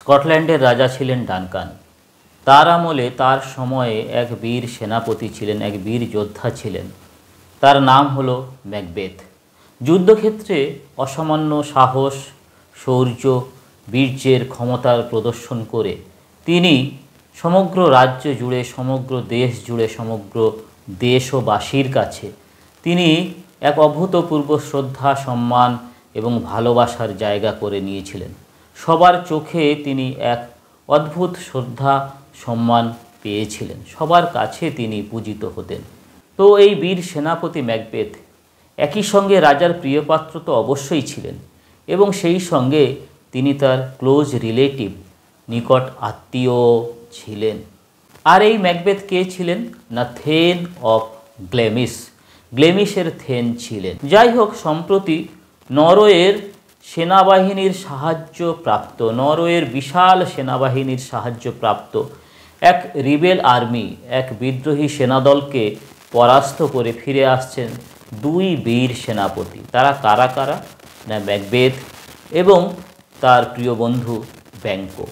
স্কটল্যান্ডের রাজা ছিলেন ডানকান। তার আমলে তার সময়ে এক বীর সেনাপতি ছিলেন, এক বীর যোদ্ধা ছিলেন। তার নাম হলো ম্যাকবেথ। যুদ্ধক্ষেত্রে অসামান্য সাহস, শৌর্য, বীর্যের ক্ষমতার প্রদর্শন করে তিনি সমগ্র রাজ্য জুড়ে, সমগ্র দেশ জুড়ে, সমগ্র দেশবাসীর কাছে তিনি এক অভূতপূর্ব শ্রদ্ধা, সম্মান এবং ভালোবাসার জায়গা করে নিয়েছিলেন। সবার চোখে তিনি এক অদ্ভুত শ্রদ্ধা, সম্মান পেয়েছিলেন। সবার কাছে তিনি পূজিত হতেন। তো এই বীর সেনাপতি ম্যাকবেথ একই সঙ্গে রাজার প্রিয়পাত্র তো অবশ্যই ছিলেন, এবং সেই সঙ্গে তিনি তার ক্লোজ রিলেটিভ, নিকট আত্মীয় ছিলেন। আর এই ম্যাকবেথ কে ছিলেন না থেন অফ গ্লেমিস, গ্লেমিসের থেন ছিলেন। যাই হোক, সম্প্রতি নরওয়ের সেনাবাহিনীর সাহায্যপ্রাপ্ত, নরওয়ের বিশাল সেনাবাহিনীর সাহায্যপ্রাপ্ত এক রিবেল আর্মি, এক বিদ্রোহী সেনাদলকে পরাস্ত করে ফিরে আসছেন দুই বীর সেনাপতি। তারা কারা কারা না ম্যাকবেথ এবং তার প্রিয় বন্ধু ব্যাংকো।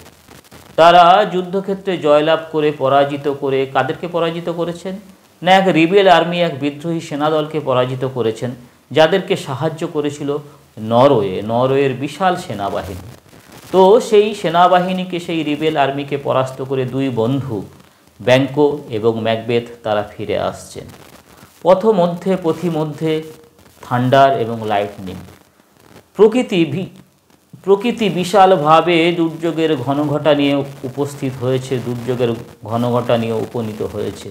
তারা যুদ্ধক্ষেত্রে জয়লাভ করে, পরাজিত করে, কাদেরকে পরাজিত করেছেন না এক রিবেল আর্মি, এক বিদ্রোহী সেনাদলকে পরাজিত করেছেন, যাদেরকে সাহায্য করেছিল নরওয়ের বিশাল সেনাবাহিনী। তো সেই সেনাবাহিনীকে, সেই রিবেল আর্মিকে পরাস্ত করে দুই বন্ধু ব্যাংকো এবং ম্যাকবেথ তারা ফিরে আসছেন। পথিমধ্যে থান্ডার এবং লাইটনিং, প্রকৃতি বিশালভাবে দুর্যোগের ঘনঘটা নিয়ে উপস্থিত হয়েছে, দুর্যোগের ঘনঘটা নিয়ে উপনীত হয়েছে।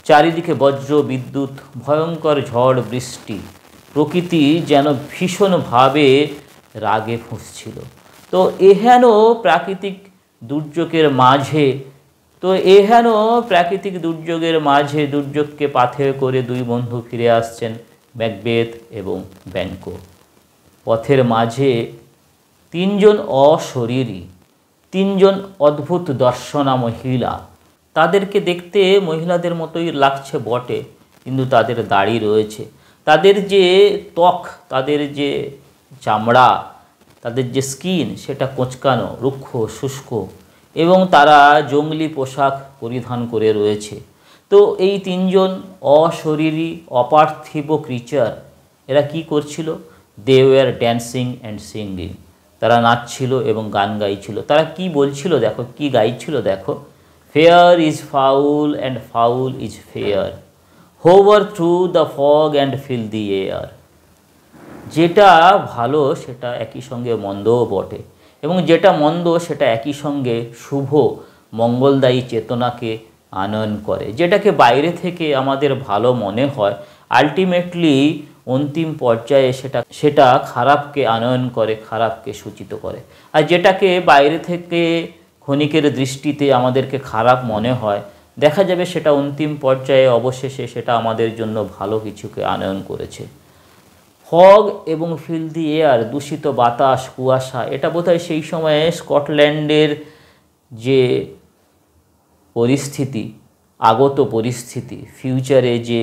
চারিদিকে বজ্র বিদ্যুৎ, ভয়ঙ্কর ঝড় বৃষ্টি, প্রকৃতি যেন ভীষণভাবে রাগে ফুঁসছিল। তো এহেন প্রাকৃতিক দুর্যোগের মাঝে দুর্যোগকে পাথেয় করে দুই বন্ধু ফিরে আসছেন ম্যাকবেথ এবং ব্যাংকো। পথের মাঝে তিনজন অশরীরী, তিনজন অদ্ভুত দর্শনা মহিলা। তাদেরকে দেখতে মহিলাদের মতোই লাগছে বটে, কিন্তু তাদের দাড়ি রয়েছে, তাদের যে ত্বক, তাদের যে চামড়া, তাদের যে স্কিন, সেটা কোঁচকানো, রুক্ষ, শুষ্ক, এবং তারা জঙ্গলি পোশাক পরিধান করে রয়েছে। তো এই তিনজন অশরীরী অপার্থিব ক্রিচার, এরা কি করছিল? They were dancing and singing. তারা নাচছিল এবং গান গাইছিল। তারা কি বলছিল দেখো, কি গাইছিল দেখো। Fair is foul and foul is fair, hover through the fog and fill the air. যেটা ভালো সেটা একই সঙ্গে মন্দও বটে, এবং যেটা মন্দ সেটা একই সঙ্গে শুভ মঙ্গলদায়ী চেতনাকে আনয়ন করে। যেটাকে বাইরে থেকে আমাদের ভালো মনে হয়, আলটিমেটলি অন্তিম পর্যায়ে সেটা খারাপকে আনয়ন করে, খারাপকে সূচিত করে। আর যেটাকে বাইরে থেকে ক্ষণিকের দৃষ্টিতে আমাদেরকে খারাপ মনে হয়, দেখা যাবে সেটা অন্তিম পর্যায়ে অবশেষে সেটা আমাদের জন্য ভালো কিছুকে আনয়ন করেছে। ফগ এবং ফিল দি এয়ার, দূষিত বাতাস, কুয়াশা, এটা বোধহয় সেই সময়ে স্কটল্যান্ডের যে পরিস্থিতি, আগত পরিস্থিতি, ফিউচারে যে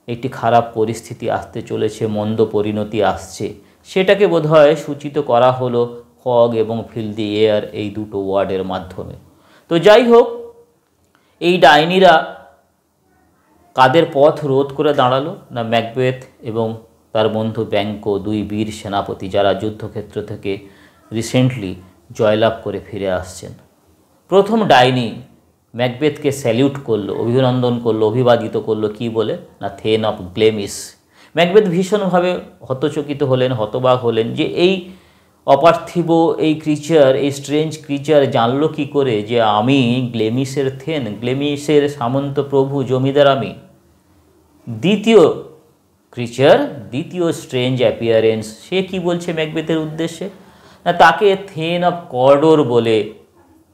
একটি খারাপ পরিস্থিতি আসতে চলেছে, মন্দ পরিণতি আসছে, সেটাকে বোধহয় সূচিত করা হলো ফগ এবং ফিল দি এয়ার, এই দুটো ওয়ার্ডের মাধ্যমে। তো যাই হোক, এই ডাইনিরা কাদের পথ রোধ করে দাঁড়ালো না ম্যাকবেথ এবং তার বন্ধু ব্যাংকো, দুই বীর সেনাপতি, যারা যুদ্ধক্ষেত্র থেকে রিসেন্টলি জয়লাভ করে ফিরে আসছেন। প্রথম ডাইনি ম্যাকবেথকে স্যালিউট করলো, অভিনন্দন করলো, অভিবাদিত করলো, কি বলে না থেন অফ গ্লেমিস। ম্যাকবেথ ভীষণভাবে হতচকিত হলেন, হতবাক হলেন যে এই অপার্থিব, এই ক্রিচার, এই স্ট্রেঞ্জ ক্রিচার জানলো কি করে যে আমি গ্লেমিসের থেন, গ্লেমিসের সামন্ত প্রভু, জমিদার আমি। দ্বিতীয় ক্রিচার, দ্বিতীয় স্ট্রেঞ্জ অ্যাপিয়ারেন্স, সে কি বলছে ম্যাকবেথের উদ্দেশ্যে না তাকে থেন অফ কর্ডোর বলে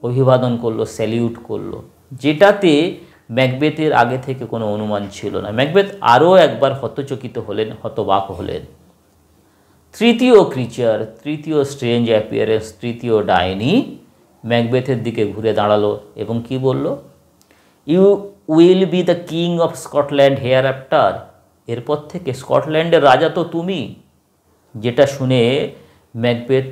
অভিবাদন করলো, স্যালিউট করলো, যেটাতে ম্যাকবেথের আগে থেকে কোনো অনুমান ছিল না। ম্যাকবেথ আরও একবার হতচকিত হলেন, হতবাক হলেন। তৃতীয় ক্রিচার, তৃতীয় স্ট্রেঞ্জ অ্যাপিয়ারেন্স, তৃতীয় ডাইনি ম্যাকবেথের দিকে ঘুরে দাঁড়ালো এবং কি বলল? You will be the king of Scotland hereafter, এরপর থেকে স্কটল্যান্ডের রাজা তো তুমি। যেটা শুনে ম্যাকবেথ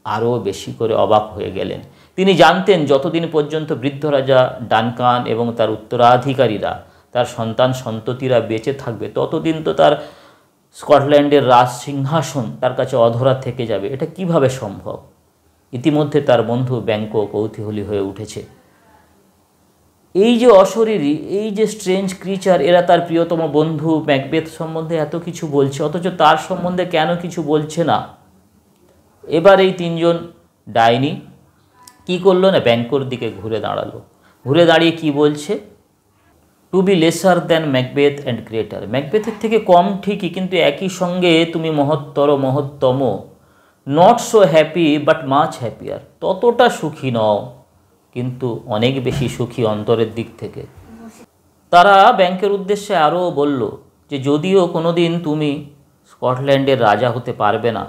আরও বেশি করে অবাক হয়ে গেলেন। তিনি জানতেন যতদিন পর্যন্ত বৃদ্ধ রাজা ডানকান এবং তার উত্তরাধিকারীরা, তার সন্তান সন্ততিরা বেঁচে থাকবে, ততদিন তো তার স্কটল্যান্ডের রাজ সিংহাসন তার কাছে অধরা থেকে যাবে। এটা কিভাবে সম্ভব? ইতিমধ্যে তার বন্ধু ব্যাংকো কৌতূহলী হয়ে উঠেছে। এই যে অশরীরী, এই যে স্ট্রেঞ্জ ক্রিচার, এরা তার প্রিয়তম বন্ধু ম্যাকবেথ সম্বন্ধে এত কিছু বলছে, অথচ তার সম্বন্ধে কেন কিছু বলছে না? এবার এই তিনজন ডাইনি কি করলো না, ব্যাংকোর দিকে ঘুরে দাঁড়ালো। ঘুরে দাঁড়িয়ে কি বলছে? To be lesser than Macbeth and greater. ম্যাকবেথের থেকে কম ঠিকই, কিন্তু একই সঙ্গে তুমি মহত্তম। Not so happy but much happier. ততটা সুখী নও, কিন্তু অনেক বেশি সুখী অন্তরের দিক থেকে। তারা ব্যাংকের উদ্দেশ্যে আরও বলল যে যদিও কোনো দিন তুমি স্কটল্যান্ডের রাজা হতে পারবে না,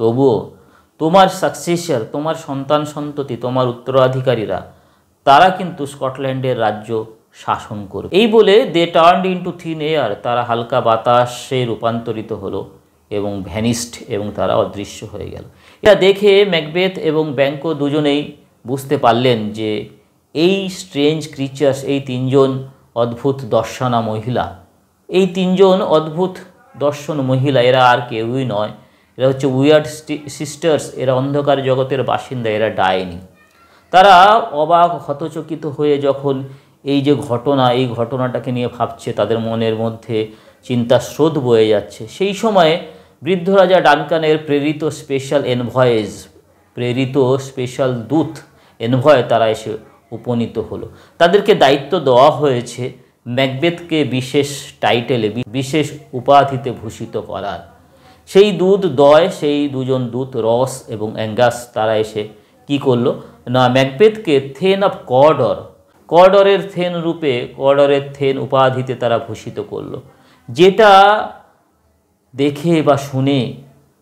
তবুও তোমার সাকসেসর, তোমার সন্তান সন্ততি, তোমার উত্তরাধিকারীরা, তারা কিন্তু স্কটল্যান্ডের রাজ্য শাসন করবে। এই বলে দে টার্নড ইনটু থিন এয়ার। তারা হালকা বাতাসে রূপান্তরিত হলো এবং ভ্যানিস্ট, এবং তারা অদৃশ্য হয়ে গেল। এটা দেখে ম্যাকবেথ এবং ব্যাংকো দুজনেই বুঝতে পারলেন যে এই স্ট্রেঞ্জ ক্রিচার্স, এই তিনজন অদ্ভুত দর্শনা মহিলা, এই তিনজন অদ্ভুত দর্শন মহিলা, এরা আর কেউই নয়, এরা হচ্ছে উইয়ার্ড সিস্টার্স। এরা অন্ধকার জগতের বাসিন্দা, এরা ডাইনি। তারা অবাক হতচকিত হয়ে যখন এই যে ঘটনা, এই ঘটনাটাকে নিয়ে ভাবছে, তাদের মনের মধ্যে চিন্তার স্রোত বয়ে যাচ্ছে, সেই সময়ে বৃদ্ধ রাজা ডানকানের প্রেরিত স্পেশাল দূত এনভয় তারা এসে উপনীত হলো। তাদেরকে দায়িত্ব দেওয়া হয়েছে ম্যাকবেথকে বিশেষ টাইটেলে, বিশেষ উপাধিতে ভূষিত করার। সেই সেই দুজন দূত রস এবং অ্যাঙ্গাস, তারা এসে কি করলো না, ম্যাকবেথকে থেন অফ কর্ডরের থেন রূপে, কর্ডরের থেন উপাধিতে তারা ভূষিত করলো। যেটা দেখে বা শুনে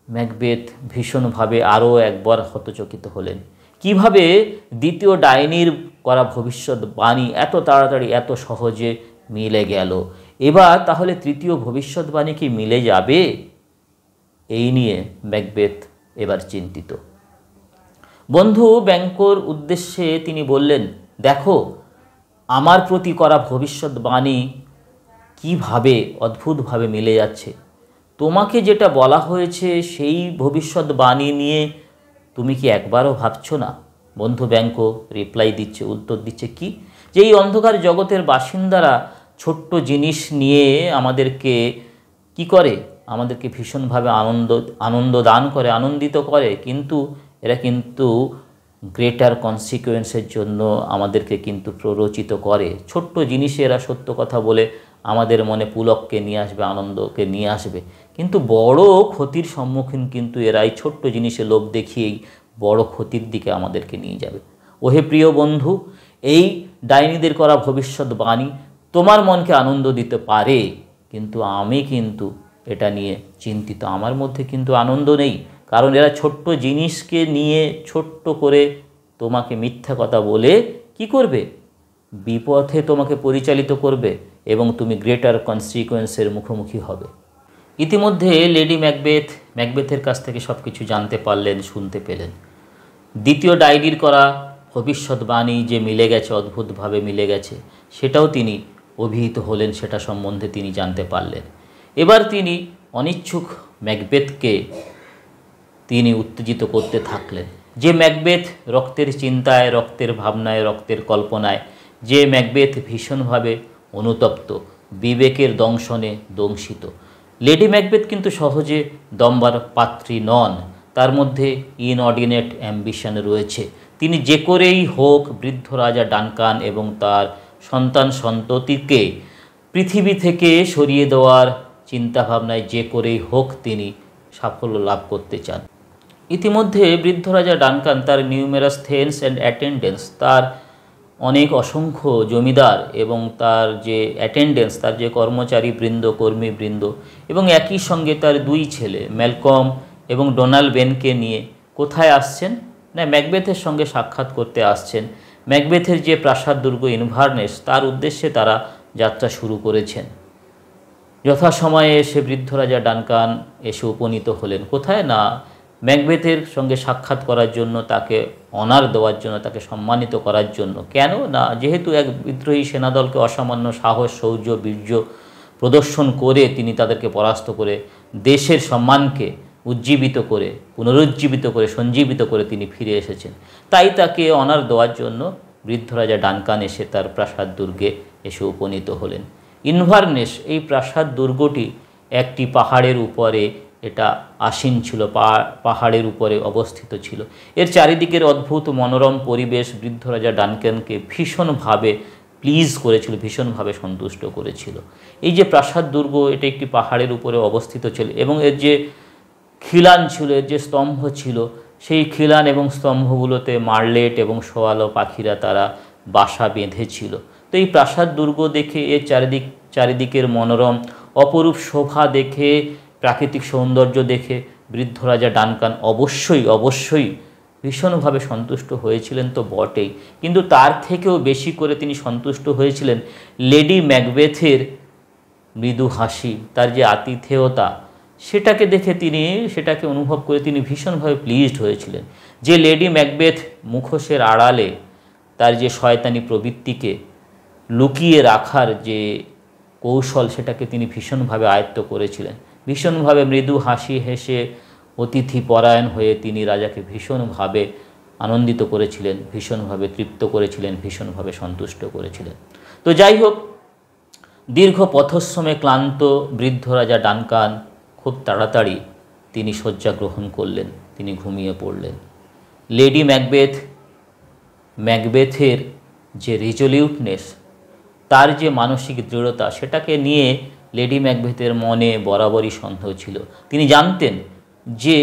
ম্যাকবেথ ভীষণভাবে আরও একবার হতচকিত হলেন। কিভাবে দ্বিতীয় ডাইনির করা ভবিষ্যৎবাণী এত তাড়াতাড়ি, এত সহজে মিলে গেল? এবার তাহলে তৃতীয় ভবিষ্যৎবাণী কি মিলে যাবে? এই নিয়ে ম্যাকবেথ এবার চিন্তিত। বন্ধু ব্যাংকোর উদ্দেশ্যে তিনি বললেন, দেখো আমার প্রতি করা ভবিষ্যৎবাণী কিভাবে অদ্ভুতভাবে মিলে যাচ্ছে। তোমাকে যেটা বলা হয়েছে সেই ভবিষ্যৎবাণী নিয়ে তুমি কি একবারও ভাবছো না? বন্ধু ব্যাংকো রিপ্লাই দিচ্ছে, উত্তর দিচ্ছে কি, যে এই অন্ধকার জগতের বাসিন্দারা ছোট্ট জিনিস নিয়ে আমাদেরকে কি করে, আমাদেরকে ভীষণভাবে আনন্দ দান করে, আনন্দিত করে, কিন্তু এরা কিন্তু গ্রেটার কনসিকুয়েন্সের জন্য আমাদেরকে কিন্তু প্ররোচিত করে। ছোট্ট জিনিসে এরা সত্য কথা বলে আমাদের মনে পুলককে নিয়ে আসবে, আনন্দকে নিয়ে আসবে, কিন্তু বড় ক্ষতির সম্মুখীন কিন্তু এরা এই ছোট্ট জিনিসে লোভ দেখিয়েই বড় ক্ষতির দিকে আমাদেরকে নিয়ে যাবে। ওহে প্রিয় বন্ধু, এই ডাইনিদের করা ভবিষ্যৎবাণী তোমার মনকে আনন্দ দিতে পারে, কিন্তু আমি কিন্তু এটা নিয়ে চিন্তিত। আমার মধ্যে কিন্তু আনন্দ নেই, কারণ এরা ছোট্ট জিনিসকে নিয়ে ছোট্ট করে তোমাকে মিথ্যা কথা বলে কি করবে, বিপথে তোমাকে পরিচালিত করবে এবং তুমি গ্রেটার কনসিকুয়েন্সের মুখোমুখি হবে। ইতিমধ্যে লেডি ম্যাকবেথের কাছ থেকে সব কিছু জানতে পারলেন, শুনতে পেলেন। দ্বিতীয় ডাইনির করা ভবিষ্যৎবাণী যে মিলে গেছে, অদ্ভুতভাবে মিলে গেছে, সেটাও তিনি অভিহিত হলেন, সেটা সম্বন্ধে তিনি জানতে পারলেন। এবার তিনি অনিচ্ছুক ম্যাকবেথকে তিনি উত্তেজিত করতে থাকলেন। যে ম্যাকবেথ রক্তের চিন্তায়, রক্তের ভাবনায়, রক্তের কল্পনায়, যে ম্যাকবেথ ভীষণভাবে অনুতপ্ত, বিবেকের দংশনে দংশিত, লেডি ম্যাকবেথ কিন্তু সহজে দম্বার পাত্রী নন। তার মধ্যে ইনঅর্ডিনেট অ্যাম্বিশন রয়েছে। তিনি যে করেই হোক বৃদ্ধ রাজা ডানকান এবং তার সন্তান সন্ততিকে পৃথিবী থেকে সরিয়ে দেওয়ার চিন্তাভাবনায় যে করেই হোক তিনি সাফল্য লাভ করতে চান। ইতিমধ্যে বৃদ্ধ রাজা ডানকান তার নিউমেরাস থেন্স অ্যান্ড অ্যাটেন্ডেন্স, তার অনেক অসংখ্য জমিদার এবং তার যে অ্যাটেন্ডেন্স, তার যে কর্মচারী বৃন্দ, কর্মী বৃন্দ, এবং একই সঙ্গে তার দুই ছেলে ম্যালকম এবং ডোনাল্ড বেনকে নিয়ে কোথায় আসছেন না, ম্যাকবেথের সঙ্গে সাক্ষাৎ করতে আসছেন। ম্যাকবেথের যে প্রাসাদ দুর্গ ইনভারনেস, তার উদ্দেশ্যে তারা যাত্রা শুরু করেছেন। যথাসময়ে এসে বৃদ্ধ রাজা ডানকান এসে উপনীত হলেন কোথায় না, ম্যাকবেথের সঙ্গে সাক্ষাৎ করার জন্য, তাকে অনার দেওয়ার জন্য, তাকে সম্মানিত করার জন্য। কেন না, যেহেতু এক বিদ্রোহী সেনাদলকে অসামান্য সাহস, শৌর্য, বীর্য প্রদর্শন করে তিনি তাদেরকে পরাস্ত করে দেশের সম্মানকে উজ্জীবিত করে, পুনরুজ্জীবিত করে, সঞ্জীবিত করে তিনি ফিরে এসেছেন। তাই তাকে অনার দেওয়ার জন্য বৃদ্ধ রাজা ডানকান এসে তার প্রাসাদ দুর্গে এসে উপনীত হলেন। ইনভারনেস, এই প্রাসাদ দুর্গটি একটি পাহাড়ের উপরে এটা আসীন ছিল, পাহাড়ের উপরে অবস্থিত ছিল। এর চারিদিকের অদ্ভুত মনোরম পরিবেশ বৃদ্ধ রাজা ডানকানকে ভীষণভাবে প্লিজ করেছিল, ভীষণভাবে সন্তুষ্ট করেছিল। এই যে প্রাসাদ দুর্গ, এটা একটি পাহাড়ের উপরে অবস্থিত ছিল এবং এর যে খিলান ছিল, এর যে স্তম্ভ ছিল, সেই খিলান এবং স্তম্ভগুলোতে মার্লেট এবং সোয়ালো পাখিরা তারা বাসা বেঁধেছিল। তো এই প্রাসাদ দুর্গ দেখে, এর চারিদিকের মনোরম অপরূপ শোভা দেখে, প্রাকৃতিক সৌন্দর্য দেখে বৃদ্ধ রাজা ডানকান অবশ্যই ভীষণভাবে সন্তুষ্ট হয়েছিলেন তো বটেই, কিন্তু তার থেকেও বেশি করে তিনি সন্তুষ্ট হয়েছিলেন লেডি ম্যাকবেথের মৃদু হাসি, তার যে আতিথেয়তা, সেটাকে দেখে সেটাকে অনুভব করে তিনি ভীষণভাবে প্লিজড হয়েছিলেন। যে লেডি ম্যাকবেথ মুখোশের আড়ালে তার যে শয়তানি প্রবৃত্তিকে লুকিয়ে রাখার যে কৌশল, সেটাকে তিনি ভীষণভাবে আয়ত্ত করেছিলেন। ভীষণভাবে মৃদু হাসি হেসে অতিথি পরায়ণ হয়ে তিনি রাজাকে ভীষণভাবে আনন্দিত করেছিলেন, ভীষণভাবে তৃপ্ত করেছিলেন, ভীষণভাবে সন্তুষ্ট করেছিলেন। তো যাই হোক, দীর্ঘ পথশ্রমে ক্লান্ত বৃদ্ধ রাজা ডানকান খুব তাড়াতাড়ি তিনি শয্যা গ্রহণ করলেন, তিনি ঘুমিয়ে পড়লেন। লেডি ম্যাকবেথের যে রিজলিউটনেস, তার যে মানসিক দৃঢ়তা, সেটাকে নিয়ে লেডি ম্যাকবেথের মনে বরাবরই সন্দেহ ছিল। তিনি জানতেন যে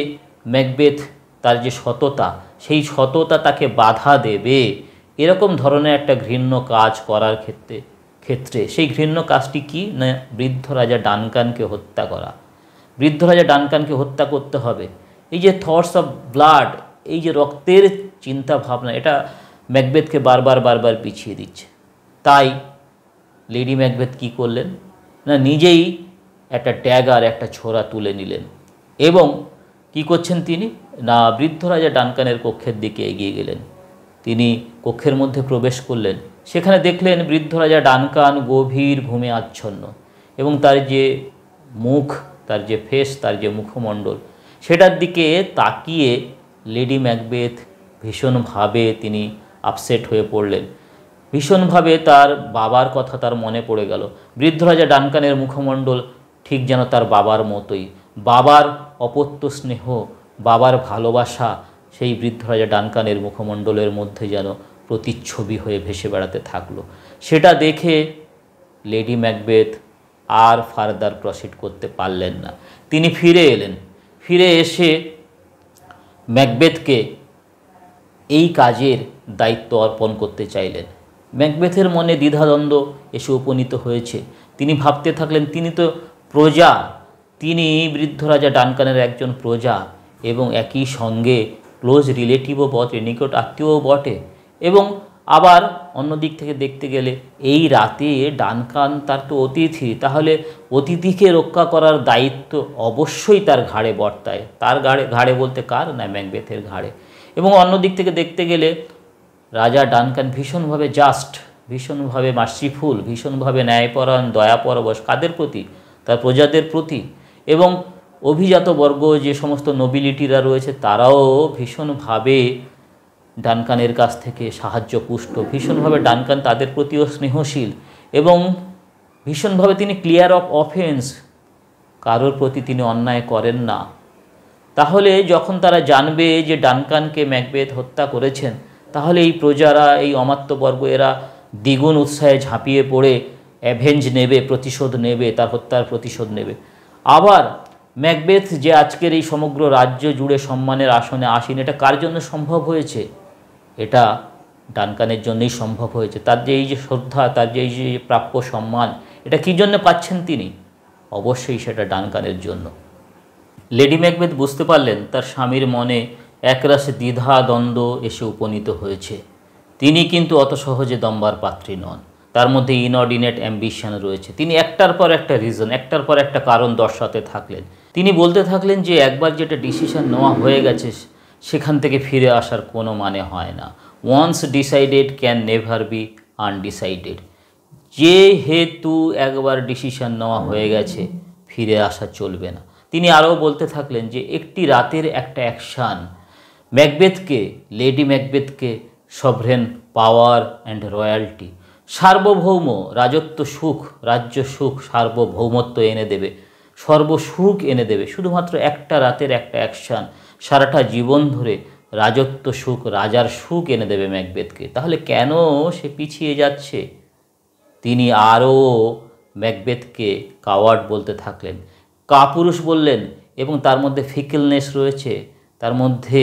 ম্যাকবেথ, তার যে সততা, সেই সততা তাকে বাধা দেবে এরকম ধরনের একটা ঘৃণ্য কাজ করার ক্ষেত্রে সেই ঘৃণ্য কাজটি কি না, বৃদ্ধ রাজা ডানকানকে হত্যা করা। বৃদ্ধ রাজা ডানকানকে হত্যা করতে হবে। এই যে থটস অফ ব্লাড, এই যে রক্তের চিন্তা ভাবনা, এটা ম্যাকবেথকে বারবার পিছিয়ে দিচ্ছে। তাই লেডি ম্যাকবেথ কী করলেন না, নিজেই একটা ড্যাগার, একটা ছোরা তুলে নিলেন এবং কি করছেন তিনি না, বৃদ্ধ রাজা ডানকানের কক্ষের দিকে এগিয়ে গেলেন। তিনি কক্ষের মধ্যে প্রবেশ করলেন। সেখানে দেখলেন বৃদ্ধ রাজা ডানকান গভীর ঘুমে আচ্ছন্ন এবং তার যে মুখ, তার যে ফেস, তার যে মুখমণ্ডল, সেটার দিকে তাকিয়ে লেডি ম্যাকবেথ ভীষণভাবে তিনি আপসেট হয়ে পড়লেন। ভীষণভাবে তার বাবার কথা তার মনে পড়ে গেল। বৃদ্ধ রাজা ডানকানের মুখমণ্ডল ঠিক যেন তার বাবার মতোই, বাবার অপত্য স্নেহ, বাবার ভালোবাসা সেই বৃদ্ধ রাজা ডানকানের মুখমণ্ডলের মধ্যে যেন প্রতিচ্ছবি হয়ে ভেসে বেড়াতে থাকলো। সেটা দেখে লেডি ম্যাকবেথ আর ফার্দার প্রসিড করতে পারলেন না। তিনি ফিরে এলেন। ফিরে এসে ম্যাকবেথকে এই কাজের দায়িত্ব অর্পণ করতে চাইলেন। ম্যাকবেথের মনে দ্বিধাদ্বন্দ্ব এসে উপনীত হয়েছে। তিনি ভাবতে থাকলেন, তিনি তো প্রজা, তিনি বৃদ্ধ রাজা ডানকানের একজন প্রজা এবং একই সঙ্গে ক্লোজ রিলেটিভও বটে, নিকট আত্মীয়ও বটে। এবং আবার অন্য দিক থেকে দেখতে গেলে এই রাতে ডানকান তার তো অতিথি, তাহলে অতিথিকে রক্ষা করার দায়িত্ব অবশ্যই তার ঘাড়ে বর্তায়। তার ঘাড়ে বলতে কার না, ম্যাকবেথের ঘাড়ে। এবং অন্য দিক থেকে দেখতে গেলে রাজা ডানকান ভীষণভাবে জাস্ট, ভীষণভাবে মার্সিফুল, ভীষণভাবে ন্যায়পরায়ণ, দয়াপরবশ কাদের প্রতি, তার প্রজাদের প্রতি। এবং অভিজাত বর্গ যে সমস্ত নোবিলিটিরা রয়েছে তারাও ভীষণভাবে ডানকানের কাছ থেকে সাহায্য পুষ্ট, ভীষণভাবে ডানকান তাদের প্রতিও স্নেহশীল এবং ভীষণভাবে তিনি ক্লিয়ার অফ অফেন্স, কারোর প্রতি তিনি অন্যায় করেন না। তাহলে যখন তারা জানবে যে ডানকানকে ম্যাকবেথ হত্যা করেছেন, তাহলে এই প্রজারা, এই অমাত্যবর্গ, এরা দ্বিগুণ উৎসাহে ঝাঁপিয়ে পড়ে অ্যাভেঞ্জ নেবে, প্রতিশোধ নেবে, তার হত্যার প্রতিশোধ নেবে। আবার ম্যাকবেথ যে আজকের এই সমগ্র রাজ্য জুড়ে সম্মানের আসনে আসীন, এটা কার জন্য সম্ভব হয়েছে? এটা ডানকানের জন্যই সম্ভব হয়েছে। তার যে এই যে শ্রদ্ধা, তার যে এই যে প্রাপ্য সম্মান, এটা কী জন্য পাচ্ছেন তিনি? অবশ্যই সেটা ডানকানের জন্য। লেডি ম্যাকবেথ বুঝতে পারলেন তার স্বামীর মনে একরাশে দ্বিধা দ্বন্দ্ব এসে উপনীত হয়েছে। তিনি কিন্তু অত সহজে দম্বার পাত্রী নন, তার মধ্যে ইনঅর্ডিনেট অ্যাম্বিশন রয়েছে। তিনি একটার পর একটা রিজন, একটার পর একটা কারণ দর্শাতে থাকলেন তিনি বলতে থাকলেন যে একবার যেটা ডিসিশন নেওয়া হয়ে গেছে সেখান থেকে ফিরে আসার কোনো মানে হয় না। Once decided can never be undecided. যেহেতু একবার ডিসিশন নেওয়া হয়ে গেছে ফিরে আসা চলবে না। তিনি আরও বলতে থাকলেন যে একটি রাতের একটা অ্যাকশান ম্যাকবেথকে, লেডি ম্যাকবেথকে সভরেন পাওয়ার অ্যান্ড রয়্যালটি, সার্বভৌম রাজত্ব সুখ, রাজ্য সুখ, সার্বভৌমত্ব এনে দেবে, সর্বসুখ এনে দেবে। শুধুমাত্র একটা রাতের একটা অ্যাকশান সারাটা জীবন ধরে রাজত্ব সুখ, রাজার সুখ এনে দেবে ম্যাকবেথকে। তাহলে কেন সে পিছিয়ে যাচ্ছে? তিনি আরও ম্যাকবেথকে কাওয়ার্ড বলতে থাকলেন, কাপুরুষ বললেন, এবং তার মধ্যে ফিকেলনেস রয়েছে, তার মধ্যে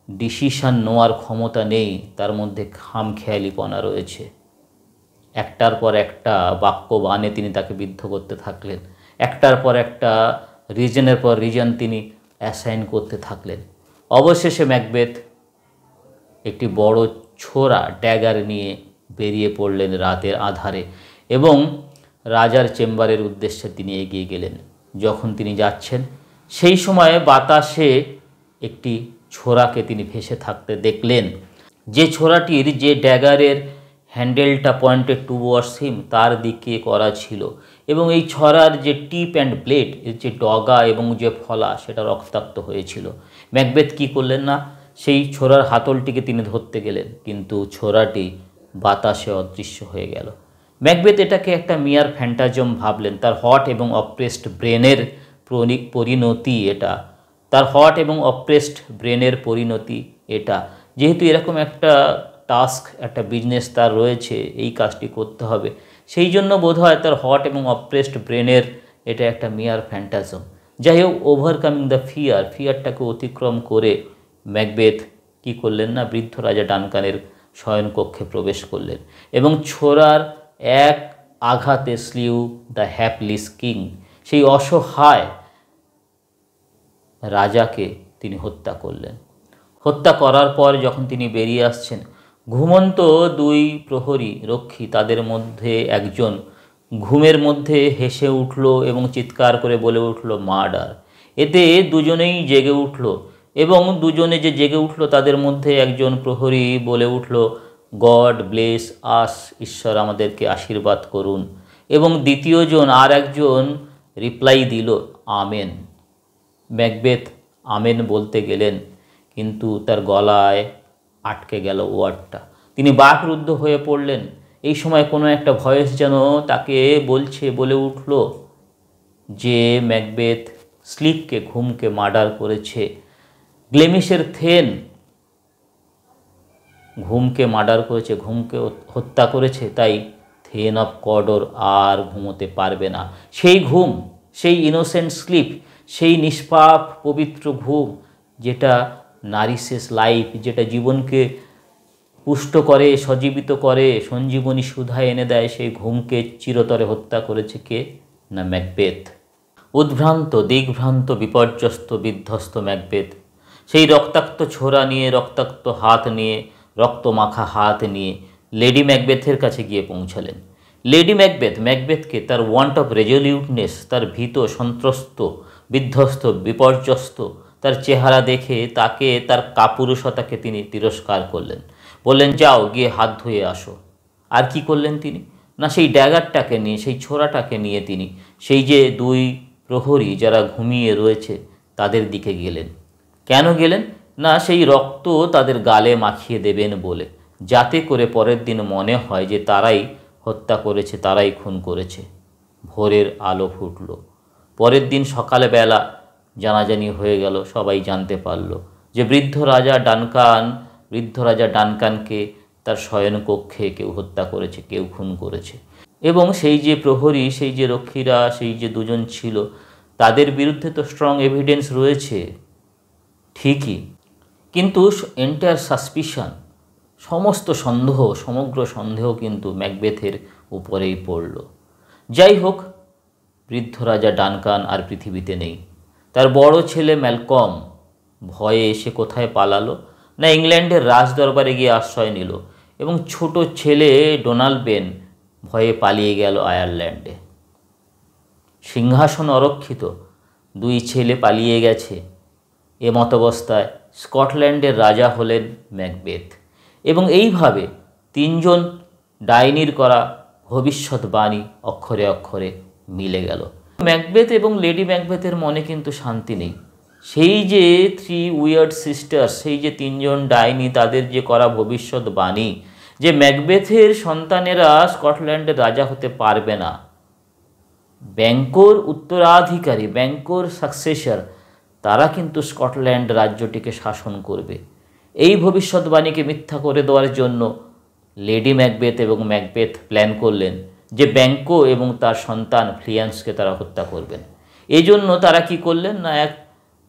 ডিসিশন নেওয়ার ক্ষমতা নেই, তার মধ্যে খামখেয়ালিপনা রয়েছে। একটার পর একটা বাক্য বানে তিনি তাকে বিদ্ধ করতে থাকলেন, একটার পর একটা রিজনের পর রিজন তিনি অ্যাসাইন করতে থাকলেন। অবশেষে ম্যাকবেথ একটি বড় ছোরা ড্যাগার নিয়ে বেরিয়ে পড়লেন রাতের আধারে এবং রাজার চেম্বারের উদ্দেশ্যে তিনি এগিয়ে গেলেন। যখন তিনি যাচ্ছেন সেই সময়ে বাতাসে একটি ছোরাকে তিনি ভেসে থাকতে দেখলেন, যে ছোরাটির যে ড্যাগারের হ্যান্ডেলটা পয়েন্টেড টুওয়ার্ডস হিম তার দিকে করা ছিল, এবং এই ছড়ার যে টিপ অ্যান্ড ব্লেড, এর যে ডগা এবং যে ফলা সেটা রক্তাক্ত হয়েছিল। ম্যাকবেথ কী করলেন না, সেই ছোরার হাতলটিকে তিনি ধরতে গেলেন, কিন্তু ছোরাটি বাতাসে অদৃশ্য হয়ে গেল। ম্যাকবেথ এটাকে একটা মিয়ার ফ্যান্টাজম ভাবলেন। তার হট এবং অপ্রেসড ব্রেনের পরিণতি এটা, তার হট এবং অপ্রেসড ব্রেনের পরিণতি এটা। যেহেতু এরকম একটা টাস্ক, একটা বিজনেস তার রয়েছে, এই কাজটি করতে হবে, সেই জন্য বোধহয় তার হট এবং অপ্রেসড ব্রেনের এটা একটা মিয়ার ফ্যান্টাজম। যাই হোক, ওভারকামিং দ্য ফিয়ারটাকে অতিক্রম করে ম্যাকবেথ কী করলেন না, বৃদ্ধ রাজা ডানকানের শয়নকক্ষে প্রবেশ করলেন এবং ছোরার এক আঘাতে স্লিউ দ্য হ্যাপলিস কিং, সেই অসহায় রাজাকে তিনি হত্যা করলেন। হত্যা করার পর যখন তিনি বেরিয়ে আসছেন, ঘুমন্ত দুই প্রহরী রক্ষী, তাদের মধ্যে একজন ঘুমের মধ্যে হেসে উঠল এবং চিৎকার করে বলে উঠল মার্ডার। এতে দুজনেই জেগে উঠল এবং দুজনে যে জেগে উঠল তাদের মধ্যে একজন প্রহরী বলে উঠল, গড ব্লেস আস, ঈশ্বর আমাদেরকে আশীর্বাদ করুন, এবং দ্বিতীয়জন আর একজন রিপ্লাই দিল, আমেন। ম্যাকবেথ আমেন বলতে গেলেন, কিন্তু তার গলায় আটকে গেল ওয়ার্ডটা। তিনি বাকরুদ্ধ হয়ে পড়লেন। এই সময় কোনো একটা ভয়েস যেন তাকে বলে উঠল যে ম্যাকবেথ স্লিপকে, ঘুমকে মার্ডার করেছে। গ্লেমিশের থেন ঘুমকে মার্ডার করেছে, ঘুমকে হত্যা করেছে, তাই থেন অফ কডর আর ঘুমোতে পারবে না। সেই ঘুম, সেই ইনোসেন্ট স্লিপ, সেই নিষ্পাপ পবিত্র ঘুম যেটা নারিশেস লাইফ, যেটা জীবনকে পুষ্ট করে, সজীবিত করে, সঞ্জীবনী সুধা এনে দেয়, সেই ঘুমকে চিরতরে হত্যা করেছে কে না ম্যাকবেথ। উদ্ভ্রান্ত, দিগ্ভ্রান্ত, বিপর্যস্ত, বিধ্বস্ত ম্যাকবেথ সেই রক্তাক্ত ছোরা নিয়ে, রক্তাক্ত হাত নিয়ে, রক্তমাখা হাত নিয়ে লেডি ম্যাকবেথের কাছে গিয়ে পৌঁছালেন। লেডি ম্যাকবেথকে তার ওয়ান্ট অফ রেজলিউটনেস, তার ভীত, সন্ত্রস্ত, বিধ্বস্ত, বিপর্যস্ত তার চেহারা দেখে তাকে, তার কাপুরুষতাকে তিনি তিরস্কার করলেন। বললেন, যাও গিয়ে হাত ধুয়ে আসো। আর কি করলেন তিনি না, সেই ড্যাগারটাকে নিয়ে, সেই ছোরাটাকে নিয়ে তিনি সেই যে দুই প্রহরী যারা ঘুমিয়ে রয়েছে তাদের দিকে গেলেন। কেন গেলেন না, সেই রক্ত তাদের গালে মাখিয়ে দেবেন বলে, যাতে করে পরের দিন মনে হয় যে তারাই হত্যা করেছে, তারাই খুন করেছে। ভোরের আলো ফুটল। পরের দিন সকালবেলা জানাজানি হয়ে গেল, সবাই জানতে পারল যে বৃদ্ধ রাজা ডানকানকে তার শয়নকক্ষে কেউ হত্যা করেছে, কেউ খুন করেছে। এবং সেই যে প্রহরী, সেই যে রক্ষীরা, সেই যে দুজন ছিল, তাদের বিরুদ্ধে তো স্ট্রং এভিডেন্স রয়েছে ঠিকই, কিন্তু এন্টায়ার সাসপিশন, সমগ্র সন্দেহ কিন্তু ম্যাকবেথের উপরেই পড়ল। যাই হোক, বৃদ্ধ রাজা ডানকান আর পৃথিবীতে নেই। তার বড় ছেলে ম্যালকম ভয়ে এসে কোথায় পালালো না, ইংল্যান্ডের রাজদরবারে গিয়ে আশ্রয় নিল, এবং ছোট ছেলে ডোনাল্ড বেন ভয়ে পালিয়ে গেল আয়ারল্যান্ডে। সিংহাসন অরক্ষিত, দুই ছেলে পালিয়ে গেছে। এমতাবস্থায় স্কটল্যান্ডের রাজা হলেন ম্যাকবেথ, এবং এইভাবে তিনজন ডাইনির করা ভবিষ্যৎবাণী অক্ষরে অক্ষরে মিলে গেল। ম্যাকবেথ এবং লেডি ম্যাকবেথের মনে কিন্তু শান্তি নেই। সেই যে থ্রি উইয়ার্ড সিস্টার, সেই যে তিনজন ডাইনি, তাদের যে করা ভবিষ্যৎবাণী যে ম্যাকবেথের সন্তানেরা স্কটল্যান্ডের রাজা হতে পারবে না, ব্যাঙ্কোর উত্তরাধিকারী, ব্যাঙ্কোর সাকসেসর, তারা কিন্তু স্কটল্যান্ড রাজ্যটিকে শাসন করবে, এই ভবিষ্যৎবাণীকে মিথ্যা করে দেওয়ার জন্য লেডি ম্যাকবেথ এবং ম্যাকবেথ প্ল্যান করলেন যে ব্যাঙ্কো এবং তার সন্তান ফ্লিয়ান্সকে তারা হত্যা করবেন। এই জন্য তারা কি করলেন না, এক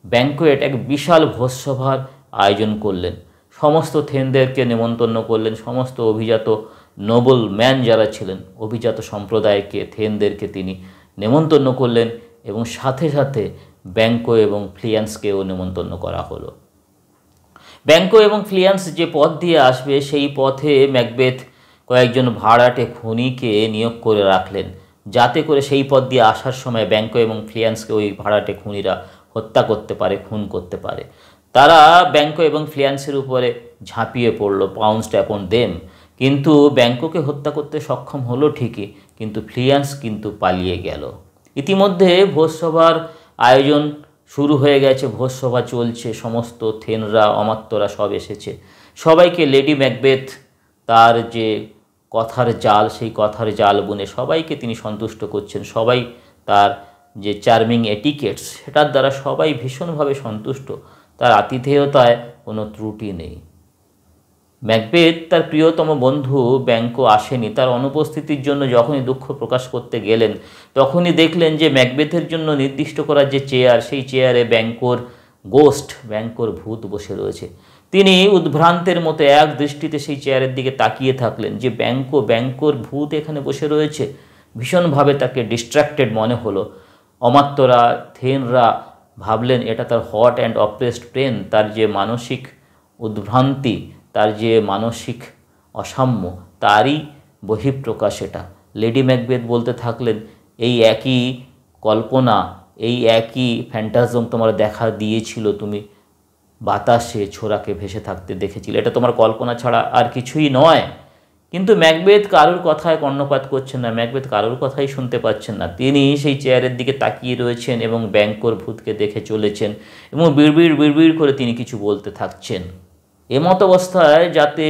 ব্যাঙ্কোয়েট, এক বিশাল ভোজসভার আয়োজন করলেন। সমস্ত থেনদেরকে নেমন্তন্ন করলেন, সমস্ত অভিজাত নোবেল ম্যান যারা ছিলেন, অভিজাত সম্প্রদায়কে, থেনদেরকে তিনি নেমন্তন্ন করলেন, এবং সাথে সাথে ব্যাঙ্কো এবং ফ্লিয়ান্সকেও নেমন্তন্ন করা হলো। ব্যাঙ্কো এবং ফ্লিয়ান্স যে পথ দিয়ে আসবে, সেই পথে ম্যাকবেথ কয়েকজন ভাড়াটে খুনিকে নিয়োগ করে রাখলেন, যাতে করে সেই পথ দিয়ে আসার সময় ব্যাঙ্কো এবং ফ্লিয়ান্সকে ওই ভাড়াটে খুনিরা হত্যা করতে পারে, খুন করতে পারে। তারা ব্যাঙ্কো এবং ফ্লিয়ান্সের উপরে ঝাঁপিয়ে পড়ল, পাউন্সড অ্যাপন দেম। কিন্তু ব্যাঙ্কোকে হত্যা করতে সক্ষম হলো ঠিকই, কিন্তু ফ্লিয়ান্স কিন্তু পালিয়ে গেল। ইতিমধ্যে ভোজসভার আয়োজন শুরু হয়ে গেছে, ভোজসভা চলছে, সমস্ত থেনরা, অমাত্যরা সব এসেছে। সবাইকে লেডি ম্যাকবেথ তার যে কথার জাল, সেই কথার জাল বুনে সবাইকে তিনি সন্তুষ্ট করছেন। সবাই তার যে চার্মিং এটিকেটস, সেটার দ্বারা সবাই ভীষণভাবে সন্তুষ্ট, তার আতিথেয়তায় কোনো ত্রুটি নেই। ম্যাকবেথ তার প্রিয়তম বন্ধু ব্যাঙ্কো আসেনি, তার অনুপস্থিতির জন্য যখনই দুঃখ প্রকাশ করতে গেলেন, তখনই দেখলেন যে ম্যাকবেথের জন্য নির্দিষ্ট করা যে চেয়ার, সেই চেয়ারে ব্যাঙ্কোর গোস্ট, ব্যাঙ্কোর ভূত বসে রয়েছে। তিনি উদ্ভ্রান্তের মতো এক দৃষ্টিতে সেই চেয়ারের দিকে তাকিয়ে থাকলেন যে ব্যাঙ্কোর ভূত এখানে বসে রয়েছে। ভীষণভাবে তাকে ডিস্ট্র্যাক্টেড মনে হলো। অমাত্যরা, থেনরা ভাবলেন এটা তার হট অ্যান্ড অপ্রেসড ব্রেন, তার যে মানসিক উদ্ভ্রান্তি, তার যে মানসিক অসাম্য, তারই বহিঃপ্রকাশ এটা। লেডি ম্যাকবেথ বলতে থাকলেন, এই একই কল্পনা, এই একই ফ্যান্টাজম তোমার দেখা দিয়েছিল, তুমি বাতাসে ছোড়াকে ভেসে থাকতে দেখেছিলে, এটা তোমার কল্পনা ছাড়া আর কিছুই নয়। কিন্তু ম্যাকবেথ কারোর কথায় কর্ণপাত করছেন না, ম্যাকবেথ কারোর কথাই শুনতে পাচ্ছেন না। তিনি সেই চেয়ারের দিকে তাকিয়ে রয়েছেন এবং ব্যাঙ্কোর ভূতকে দেখে চলেছেন, এবং বিড়বিড় করে তিনি কিছু বলতে থাকছেন। এমত অবস্থায় যাতে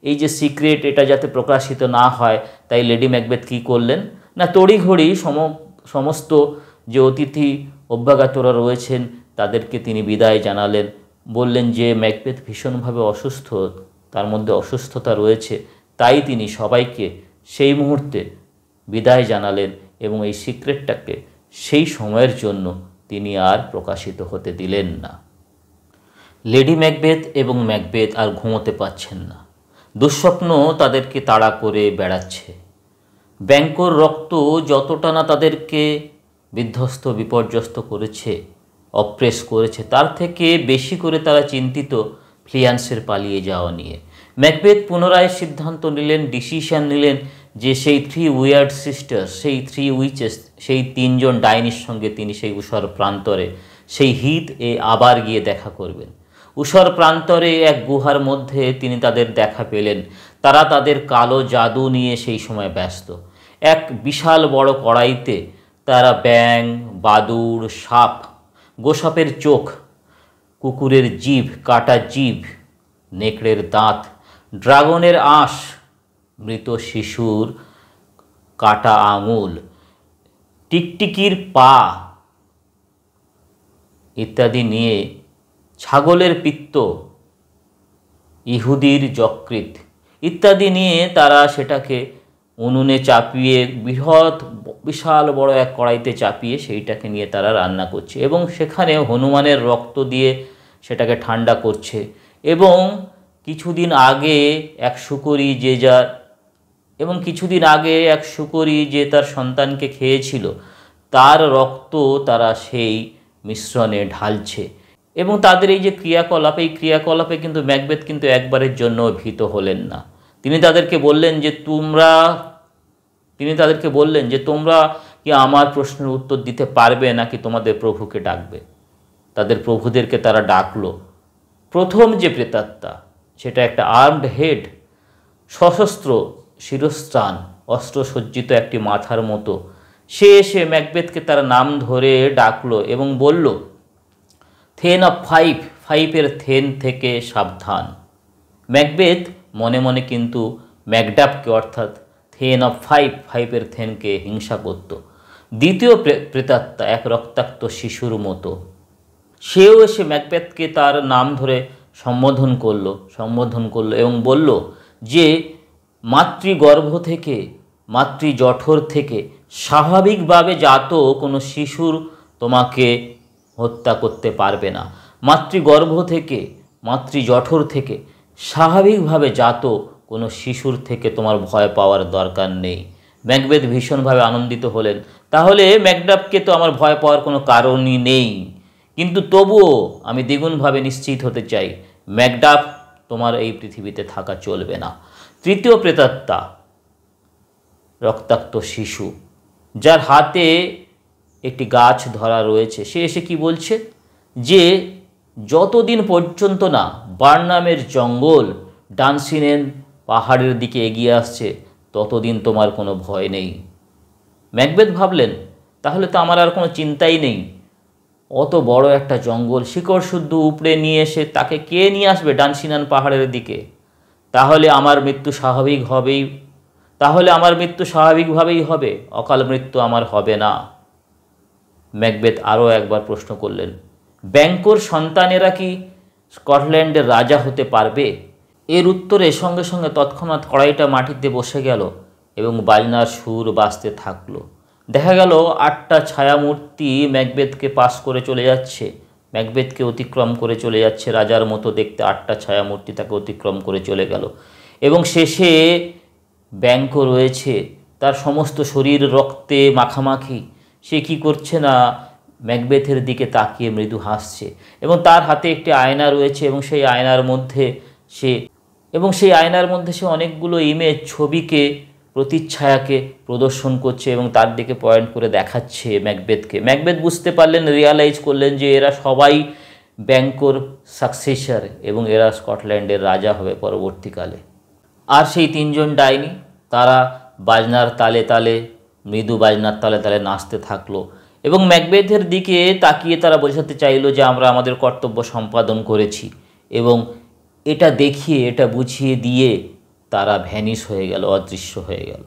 এই যে সিক্রেট, এটা যাতে প্রকাশিত না হয়, তাই লেডি ম্যাকবেথ কী করলেন না, তড়িঘড়ি সমস্ত যে অতিথি অভ্যাগতরা রয়েছেন তাদেরকে তিনি বিদায় জানালেন। বললেন যে ম্যাকবেথ ভীষণভাবে অসুস্থ, তার মধ্যে অসুস্থতা রয়েছে, তাই তিনি সবাইকে সেই মুহূর্তে বিদায় জানালেন, এবং এই সিক্রেটটাকে সেই সময়ের জন্য তিনি আর প্রকাশিত হতে দিলেন না। লেডি ম্যাকবেথ এবং ম্যাকবেথ আর ঘুমোতে পারছেন না, দুঃস্বপ্ন তাদেরকে তাড়া করে বেড়াচ্ছে। ব্যাঙ্কোর রক্ত যতটা না তাদেরকে বিধ্বস্ত, বিপর্যস্ত করেছে, অপ্রেস করেছে, তার থেকে বেশি করে তারা চিন্তিত ফ্লিয়ান্সের পালিয়ে যাওয়া নিয়ে। ম্যাকবেথ পুনরায় সিদ্ধান্ত নিলেন, ডিসিশন নিলেন যে সেই থ্রি উইয়ার্ড সিস্টার্স, সেই থ্রি উইচেস, সেই তিনজন ডাইনির সঙ্গে তিনি সেই ঊষর প্রান্তরে, সেই হিথ এ আবার গিয়ে দেখা করবেন। ঊষর প্রান্তরে এক গুহার মধ্যে তিনি তাদের দেখা পেলেন। তারা তাদের কালো জাদু নিয়ে সেই সময় ব্যস্ত। এক বিশাল বড় কড়াইতে তারা ব্যাঙ, বাদুড়, সাপ, গোসাপের চোখ, কুকুরের জিভ, কাটা জিভ, নেকড়ের দাঁত, ড্রাগনের আঁশ, মৃত শিশুর কাটা আঙুল, টিকটিকির পা ইত্যাদি নিয়ে, ছাগলের পিত্ত, ইহুদির যকৃৎ ইত্যাদি নিয়ে তারা সেটাকে উনুনে চাপিয়ে, বিশাল বড় এক কড়াইতে চাপিয়ে সেইটাকে নিয়ে তারা রান্না করছে, এবং সেখানে হনুমানের রক্ত দিয়ে সেটাকে ঠান্ডা করছে। এবং কিছুদিন আগে এক শুকরী যে তার সন্তানকে খেয়েছিল, তার রক্ত তারা সেই মিশ্রণে ঢালছে। এবং তাদের এই যে ক্রিয়াকলাপ, এই ক্রিয়াকলাপে কিন্তু ম্যাকবেথ কিন্তু একবারের জন্য ভীত হলেন না। তিনি তাদেরকে বললেন যে তোমরা কি আমার প্রশ্নের উত্তর দিতে পারবে নাকি তোমাদের প্রভুকে ডাকবে? তাদের প্রভুদেরকে তারা ডাকলো। প্রথম যে প্রেতাত্মা, সেটা একটা আর্মড হেড, সশস্ত্র শিরস্ত্রাণ, অস্ত্রসজ্জিত একটি মাথার মতো। সে এসে ম্যাকবেথকে তার নাম ধরে ডাকলো এবং বলল, থেন অফ ফাইভ, ফাইভের থেন থেকে সাবধান। ম্যাকবেথ মনে মনে কিন্তু ম্যাকডাফকে অর্থাৎ থেন অফ ফাইভ, ফাইভের থেনকে হিংসা করত। দ্বিতীয় প্রেতাত্মা এক রক্তাক্ত শিশুর মতো, সেও এসে ম্যাকবেথকে তার নাম ধরে সম্বোধন করলো এবং বলল যে মাতৃগর্ভ থেকে, মাতৃজঠর থেকে স্বাভাবিকভাবে জাত কোনো শিশুর তোমাকে হত্যা করতে পারবে না। মাতৃগর্ভ থেকে, মাতৃজঠর থেকে স্বাভাবিকভাবে জাত কোনো শিশুর থেকে তোমার ভয় পাওয়ার দরকার নেই। ম্যাকবেথ ভীষণভাবে আনন্দিত হলেন। তাহলে ম্যাকডাফকে তো আমার ভয় পাওয়ার কোনো কারণই নেই, কিন্তু তবুও আমি দ্বিগুণভাবে নিশ্চিত হতে চাই, ম্যাকডাফ তোমার এই পৃথিবীতে থাকা চলবে না। তৃতীয় প্রেতাত্মা রক্তাক্ত শিশু, যার হাতে একটি গাছ ধরা রয়েছে, সে এসে কি বলছে যে যতদিন পর্যন্ত না বার্নামের জঙ্গল ডানসিনেন পাহাড়ের দিকে এগিয়ে আসছে ততদিন তোমার কোনো ভয় নেই। ম্যাকবেথ ভাবলেন, তাহলে তো আমার আর কোনো চিন্তাই নেই। অত বড় একটা জঙ্গল শিকড় শুদ্ধ উপড়ে নিয়ে এসে তাকে কে নিয়ে আসবে ডানসিনান পাহাড়ের দিকে? তাহলে আমার মৃত্যু স্বাভাবিকভাবেই হবে, অকাল মৃত্যু আমার হবে না। ম্যাকবেথ আরও একবার প্রশ্ন করলেন, ব্যাংকোর সন্তানেরা কি স্কটল্যান্ডের রাজা হতে পারবে? এর উত্তরে সঙ্গে সঙ্গে তৎক্ষণাৎ কড়াইটা মাটিতে বসে গেল এবং বাজনার সুর বাজতে থাকলো। দেখা গেল 8টা ছায়ামূর্তি ম্যাকবেথকে পাস করে চলে যাচ্ছে, ম্যাকবেথকে অতিক্রম করে চলে যাচ্ছে। রাজার মতো দেখতে 8টা ছায়ামূর্তি তাকে অতিক্রম করে চলে গেল এবং শেষে ব্যাংকো রয়েছে, তার সমস্ত শরীর রক্তে মাখামাখি। সে কি করছে না, ম্যাকবেথের দিকে তাকিয়ে মৃদু হাসছে এবং তার হাতে একটি আয়না রয়েছে এবং সেই আয়নার মধ্যে সে অনেকগুলো ইমেজ, ছবিকে, প্রতিচ্ছায়াকে প্রদর্শন করছে এবং তার দিকে পয়েন্ট করে দেখাচ্ছে ম্যাকবেথকে। ম্যাকবেথ বুঝতে পারলেন, রিয়ালাইজ করলেন যে এরা সবাই ব্যাংকোর সাকসেসর এবং এরা স্কটল্যান্ডের রাজা হবে পরবর্তীকালে। আর সেই 3জন ডাইনি, তারা বাজনার তালে তালে, মৃদু বাজনার তালে তালে নাচতে থাকলো এবং ম্যাকবেথের দিকে তাকিয়ে তারা বোঝাতে চাইলো যে আমরা আমাদের কর্তব্য সম্পাদন করেছি, এবং এটা দেখিয়ে, এটা বুঝিয়ে দিয়ে তারা ভ্যানিশ হয়ে গেল, অদৃশ্য হয়ে গেল।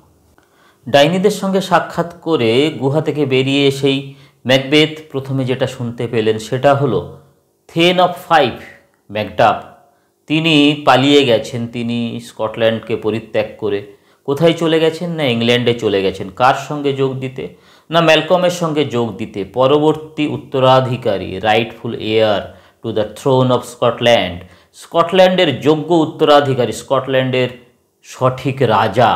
ডাইনিদের সঙ্গে সাক্ষাৎ করে গুহা থেকে বেরিয়ে এসেই ম্যাকবেথ প্রথমে যেটা শুনতে পেলেন সেটা হলো থেন অফ ফাইভ, ম্যাকডাফ, তিনি পালিয়ে গেছেন। তিনি স্কটল্যান্ডকে পরিত্যাগ করে কোথায় চলে গেছেন? না, ইংল্যান্ডে চলে গেছেন। কার সঙ্গে যোগ দিতে? না, ম্যালকমের সঙ্গে যোগ দিতে। পরবর্তী উত্তরাধিকারী, Writefull hair to the thrown of Scotland, স্কটল্যান্ডের যোগ্য উত্তরাধিকারী, স্কটল্যান্ডের সঠিক রাজা।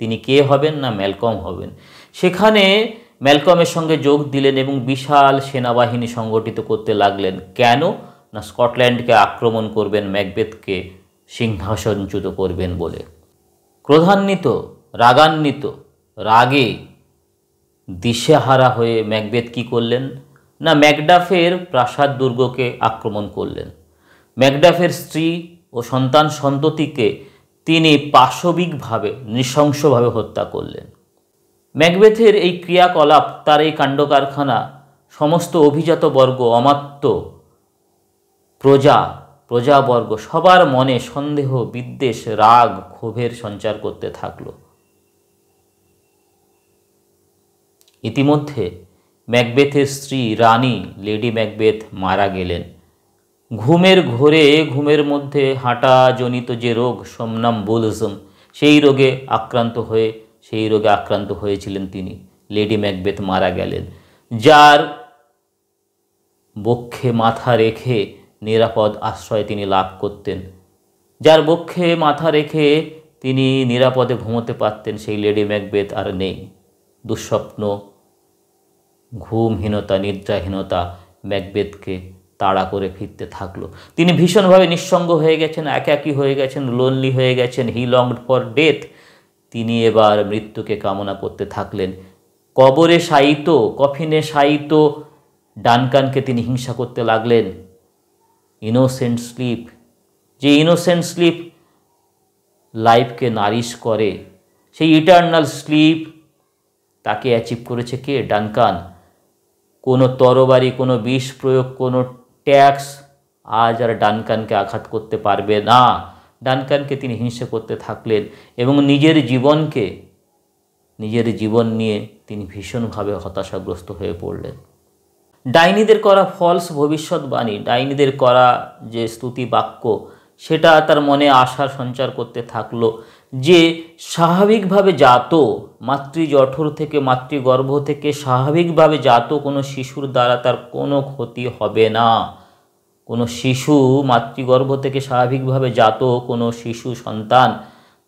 তিনি কে হবেন? না, ম্যালকম হবেন। সেখানে ম্যালকমের সঙ্গে যোগ দিলেন এবং বিশাল সেনাবাহিনী সংগঠিত করতে লাগলেন। কেন? না, স্কটল্যান্ডকে আক্রমণ করবেন, ম্যাকবেথকে সিংহাসনচ্যুত করবেন বলে। ক্রোধান্বিত, রাগান্বিত, রাগে দিশেহারা হয়ে ম্যাকবেথ কী করলেন? না, ম্যাকডাফের প্রাসাদ দুর্গকে আক্রমণ করলেন। ম্যাকডাফের স্ত্রী ও সন্তান সন্ততিকে তিনি পাশবিকভাবে, নৃশংসভাবে হত্যা করলেন। ম্যাকবেথের এই ক্রিয়াকলাপ, তার এই কাণ্ডকারখানা সমস্ত অভিজাত বর্গ, অমাত্য প্রজাবর্গ সবার মনে সন্দেহ, বিদ্বেষ, রাগ, ক্ষোভের সঞ্চার করতে থাকল। ইতিমধ্যে ম্যাকবেথের স্ত্রী রানী লেডি ম্যাকবেথ মারা গেলেন। ঘুমের মধ্যে হাঁটাজনিত যে রোগ, সোমনাম্বুলিজম, সেই রোগে আক্রান্ত হয়েছিলেন তিনি। লেডি ম্যাকবেথ মারা গেলেন। যার বক্ষে মাথা রেখে নিরাপদ আশ্রয় তিনি লাভ করতেন, যার বক্ষে মাথা রেখে তিনি নিরাপদে ঘুমোতে পারতেন, সেই লেডি ম্যাকবেথ আর নেই। দুঃস্বপ্ন, ঘুমহীনতা, নিদ্রাহীনতা ম্যাকবেথকে তাড়া করে ফিরতে থাকলো। তিনি ভীষণভাবে নিঃসঙ্গ হয়ে গেছেন, একাকী হয়ে গেছেন, লোনলি হয়ে গেছেন। হি লংড ফর ডেথ। তিনি এবার মৃত্যুকে কামনা করতে থাকলেন। কবরে শায়িত, কফিনে শায়িত ডানকানকে তিনি হিংসা করতে লাগলেন। ইনোসেন্ট স্লিপ, যে ইনোসেন্ট স্লিপ লাইফকে নারিশ করে, সেই ইটার্নাল স্লিপ তাকে অ্যাচিভ করেছে কে? ডানকান। কোনো তরবারি, কোনো বিষ প্রয়োগ, কোনো ট্যাক্স আজ আর ডানকানকে আঘাত করতে পারবে না। ডানকানকে তিনি হিংসা করতে থাকলেন এবং নিজের জীবন নিয়ে তিনি ভীষণভাবে হতাশাগ্রস্ত হয়ে পড়লেন। ডাইনিদের করা ফলস ভবিষ্যৎবাণী, ডাইনিদের করা যে স্তুতি বাক্য, সেটা তার মনে আশার সঞ্চার করতে থাকলো যে স্বাভাবিকভাবে জাত, মাতৃজঠর থেকে, মাতৃগর্ভ থেকে স্বাভাবিকভাবে জাত কোনো শিশুর দ্বারা তার কোনো ক্ষতি হবে না। কোনো শিশু, মাতৃগর্ভ থেকে স্বাভাবিকভাবে জাত কোনো শিশু সন্তান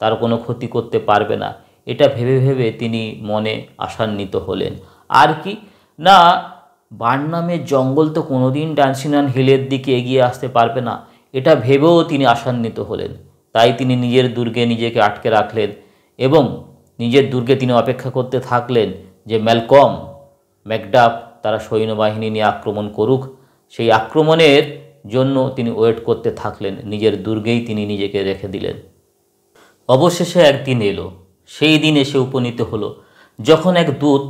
তার কোনো ক্ষতি করতে পারবে না। এটা ভেবে ভেবে তিনি মনে আশান্বিত হলেন। আর কি না, বার্নামের জঙ্গল তো কোনোদিন ডান্সিনান হিলের দিকে এগিয়ে আসতে পারবে না, এটা ভেবেও তিনি আশান্বিত হলেন। তাই তিনি নিজের দুর্গে নিজেকে আটকে রাখলেন এবং নিজের দুর্গে তিনি অপেক্ষা করতে থাকলেন যে ম্যালকম, ম্যাকডাফ তারা সৈন্যবাহিনী নিয়ে আক্রমণ করুক। সেই আক্রমণের জন্য তিনি ওয়েট করতে থাকলেন, নিজের দুর্গেই তিনি নিজেকে রেখে দিলেন। অবশেষে একদিন এলো, সেই দিন এসে উপনীত হলো যখন এক দূত,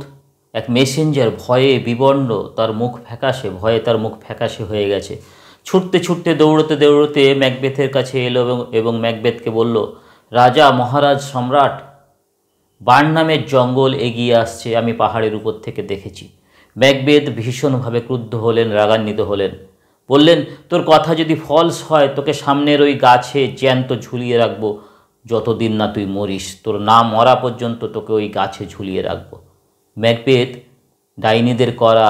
এক মেসেঞ্জার ভয়ে বিবর্ণ, তার মুখ ফ্যাকাশে, ভয়ে তার মুখ ফ্যাকাশে হয়ে গেছে, ছুটতে ছুটতে দৌড়তে দৌড়তে ম্যাকবেথের কাছে এলো এবং ম্যাকবেথকে বলল, রাজা, মহারাজ, সম্রাট, বার্নামের জঙ্গল এগিয়ে আসছে, আমি পাহাড়ের উপর থেকে দেখেছি। ম্যাকবেথ ভীষণভাবে ক্রুদ্ধ হলেন, রাগান্বিত হলেন। বললেন, তোর কথা যদি ফলস হয় তোকে সামনের ওই গাছে জ্যান্ত ঝুলিয়ে রাখবো, যতদিন না তুই মরিস, তোর না মরা পর্যন্ত তোকে ওই গাছে ঝুলিয়ে রাখবো। ম্যাকবেথ ডাইনিদের করা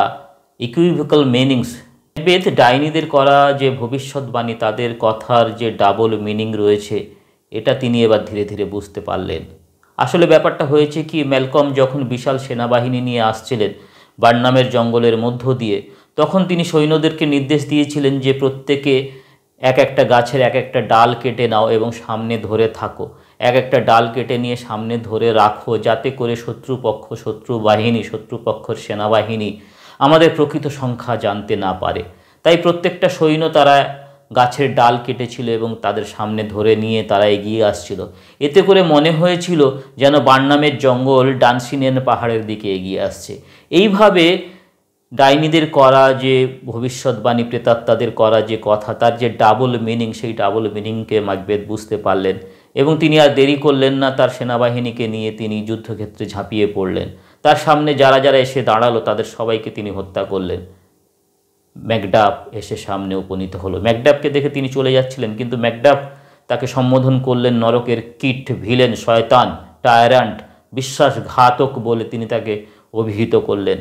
ইকুইভোকাল মিনিংস, ম্যাকবেথ ডাইনিদের করা যে ভবিষ্যৎবাণী, তাদের কথার যে ডাবল মিনিং রয়েছে, এটা তিনি এবার ধীরে ধীরে বুঝতে পারলেন। আসলে ব্যাপারটা হয়েছে কি, ম্যালকম যখন বিশাল সেনাবাহিনী নিয়ে আসছিলেন বার্নামের জঙ্গলের মধ্য দিয়ে, তখন তিনি সৈন্যদেরকে নির্দেশ দিয়েছিলেন যে প্রত্যেকে এক একটা গাছের এক একটা ডাল কেটে নাও এবং সামনে ধরে থাকো, এক একটা ডাল কেটে নিয়ে সামনে ধরে রাখো, যাতে করে শত্রুপক্ষ, শত্রুপক্ষের সেনাবাহিনী আমাদের প্রকৃত সংখ্যা জানতে না পারে। তাই প্রত্যেকটা সৈন্য তারা গাছের ডাল কেটেছিল এবং তাদের সামনে ধরে নিয়ে তারা এগিয়ে আসছিল। এতে করে মনে হয়েছিল যেন বার্নামের জঙ্গল ডান্সিনেন পাহাড়ের দিকে এগিয়ে আসছে। এইভাবে ডাইনিদের করা যে ভবিষ্যৎবাণী, প্রেতাত্মাদের করা যে কথা, তার যে ডাবল মিনিং, সেই ডাবল মিনিংকে ম্যাকবেথ বুঝতে পারলেন এবং তিনি আর দেরি করলেন না, তার সেনাবাহিনীকে নিয়ে তিনি যুদ্ধক্ষেত্রে ঝাঁপিয়ে পড়লেন। তার সামনে যারা যারা এসে দাঁড়ালো তাদের সবাইকে তিনি হত্যা করলেন। ম্যাকডাফ এসে সামনে উপনীত হলো। ম্যাকডাফকে দেখে তিনি চলে যাচ্ছিলেন, কিন্তু ম্যাকডাফ তাকে সম্বোধন করলেন নরকের কীট, ভিলেন, শয়তান, টায়ারান্ট, বিশ্বাসঘাতক বলে তিনি তাকে অভিহিত করলেন।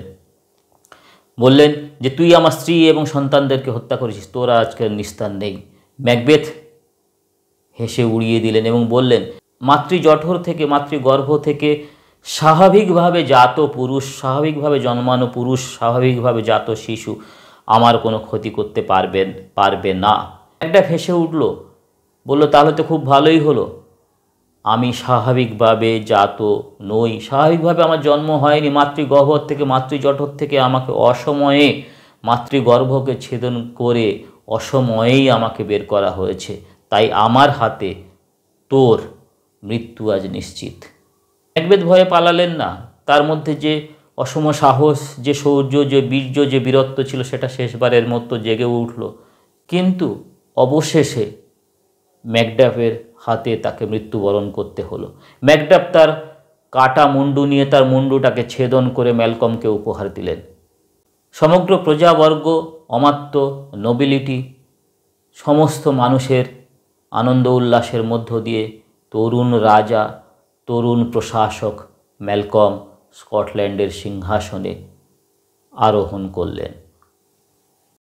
বললেন যে তুই আমার স্ত্রী এবং সন্তানদেরকে হত্যা করেছিস, তোরা আজকের নিস্তার নেই। ম্যাকবেথ হেসে উড়িয়ে দিলেন এবং বললেন, মাতৃজঠর থেকে, মাতৃগর্ভ থেকে স্বাভাবিকভাবে জাত পুরুষ, স্বাভাবিকভাবে জন্মানো পুরুষ, স্বাভাবিকভাবে জাত শিশু আমার কোনো ক্ষতি করতে পারবে না। একটা হেসে উঠল, বলল, তাহলে তো খুব ভালোই হলো, আমি স্বাভাবিকভাবে জাত নই, স্বাভাবিকভাবে আমার জন্ম হয়নি, মাতৃগর্ভ থেকে, মাতৃজঠর থেকে আমাকে অসময়ে মাতৃগর্ভকে ছেদন করে অসময়েই আমাকে বের করা হয়েছে, তাই আমার হাতে তোর মৃত্যু আজ নিশ্চিত। ম্যাকবেথ ভয়ে পালালেন না, তার মধ্যে যে অসম সাহস, যে শৌর্য, যে বীর্য, যে বীরত্ব ছিল, সেটা শেষবারের মতো জেগে উঠল। কিন্তু অবশেষে ম্যাকডাফের হাতে তাকে মৃত্যুবরণ করতে হলো। ম্যাকডাফ তার কাটা মুন্ডু নিয়ে তার মুন্ডুটাকে ছেদন করে ম্যালকমকে উপহার দিলেন। সমগ্র প্রজাবর্গ, অমাত্য, নোবিলিটি, সমস্ত মানুষের আনন্দ উল্লাসের মধ্য দিয়ে তরুণ রাজা, তরুণ প্রশাসক ম্যালকম স্কটল্যান্ডের সিংহাসনে আরোহণ করলেন।